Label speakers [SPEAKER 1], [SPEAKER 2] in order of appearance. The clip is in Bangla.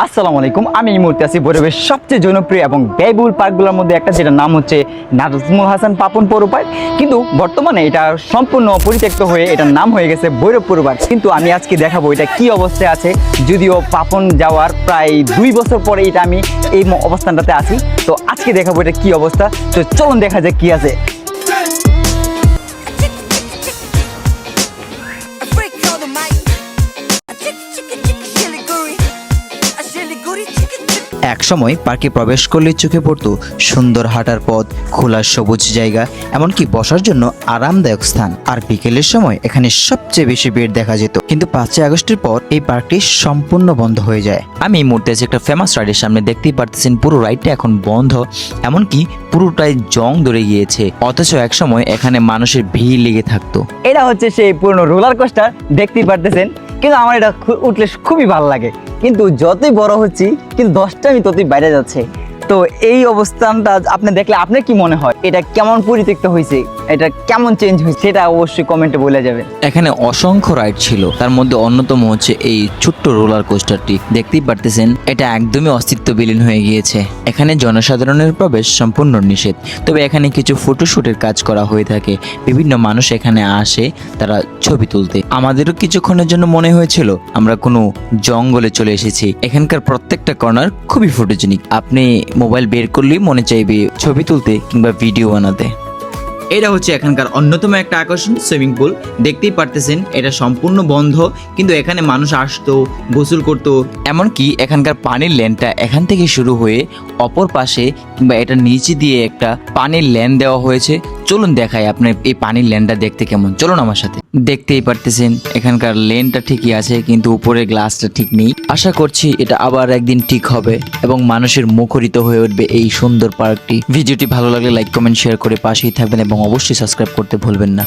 [SPEAKER 1] আসসালামু আলাইকুম। আমি এই মুহূর্তে আছি ভৈরবের সবচেয়ে জনপ্রিয় এবং ব্যয়বহুল পার্কগুলোর মধ্যে একটা, যেটার নাম হচ্ছে নাজমুল হাসান পাপন পৌর পার্ক। কিন্তু বর্তমানে এটা সম্পূর্ণ পরিত্যক্ত হয়ে এটার নাম হয়ে গেছে ভৈরব পৌর পার্ক। কিন্তু আমি আজকে দেখাবো এটা কি অবস্থায় আছে, যদিও পাপন যাওয়ার প্রায় 2 বছর পরে এটা আমি এই অবস্থানটাতে আছি। তো আজকে দেখাবো এটা কি অবস্থা। তো চলুন দেখা যাক কি আছে।
[SPEAKER 2] একসময় পার্কে প্রবেশ করলে চোখে পড়তো সুন্দর হাঁটার পথ, খোলা সবুজ জায়গা, এমনকি বসার জন্য আরামদায়ক স্থান। আর বিকেলের সময় এখানে সবচেয়ে বেশি ভিড় দেখা যেত। কিন্তু 5ই আগস্টের পর এই পার্কটি সম্পূর্ণ বন্ধ হয়ে যায়। আমি এই মুহূর্তে আছি একটা ফেমাস রাইডের সামনে। দেখতেই পারতেছেন পুরো রাইডটা এখন বন্ধ, এমনকি পুরোটাই জং ধরে গিয়েছে। অথচ একসময় এখানে মানুষের ভিড় লেগে থাকতো।
[SPEAKER 1] এটা হচ্ছে সেই পুরনো রোলার কোস্টার, দেখতেই পারতেছেন। কিন্তু আমার এটা উঠলে খুবই ভালো লাগে, কিন্তু যতই বড় হচ্ছি কিন্তু 10টা আমি ততই বাইরে যাচ্ছে। তো এই অবস্থানটা আপনি দেখলে আপনার কি মনে হয়, এটা কেমন পরিত্যক্ত হয়েছে, এটা কেমন চেঞ্জ হয়েছে, সেটা অবশ্যই কমেন্টে বলে যাবে।
[SPEAKER 2] এখানে অসংখ্য রাইড ছিল, তার মধ্যে অন্যতম হচ্ছে এই ছোট্ট রোলার কোস্টারটি। দেখতেই পারতেছেন এটা একদমই অস্তিত্ববিলীন হয়ে গিয়েছে। এখানে জনসাধারণের প্রবেশ সম্পূর্ণ নিষেধ, তবে এখানে কিছু ফটোশুটের কাজ করা হয়ে থাকে। বিভিন্ন মানুষ এখানে আসে তারা ছবি তুলতে। আমাদেরও কিছুক্ষণের জন্য মনে হয়েছিল আমরা কোনো জঙ্গলে চলে এসেছি। এখানকার প্রত্যেকটা কর্নার খুবই ফটোজেনিক। আপনি মোবাইল বের করলেই মনে চাইবে ছবি তুলতে কিংবা ভিডিও বানাতে। এটা হচ্ছে এখানকার অন্যতম একটা আকর্ষণ, সুইমিং পুল। দেখতেই পারতেছেন এটা সম্পূর্ণ বন্ধ, কিন্তু এখানে মানুষ আসতো, গোসল করতো। এমনকি এখানকার পানির লেনটা এখান থেকে শুরু হয়ে অপর পাশে কিংবা এটা নিচে দিয়ে একটা পানির লেন দেওয়া হয়েছে। চলুন দেখাই আপনার এই পানির লেনটা দেখতে কেমন। চলুন আমার সাথে। দেখতেই পারতেছেন এখানকার লেনটা ঠিকই আছে, কিন্তু উপরের গ্লাসটা ঠিক নেই। আশা করছি এটা আবার একদিন ঠিক হবে এবং মানুষের মুখরিত হয়ে উঠবে এই সুন্দর পার্কটি। ভিডিওটি ভালো লাগলে লাইক, কমেন্ট, শেয়ার করে পাশেই থাকবেন এবং অবশ্যই সাবস্ক্রাইব করতে ভুলবেন না।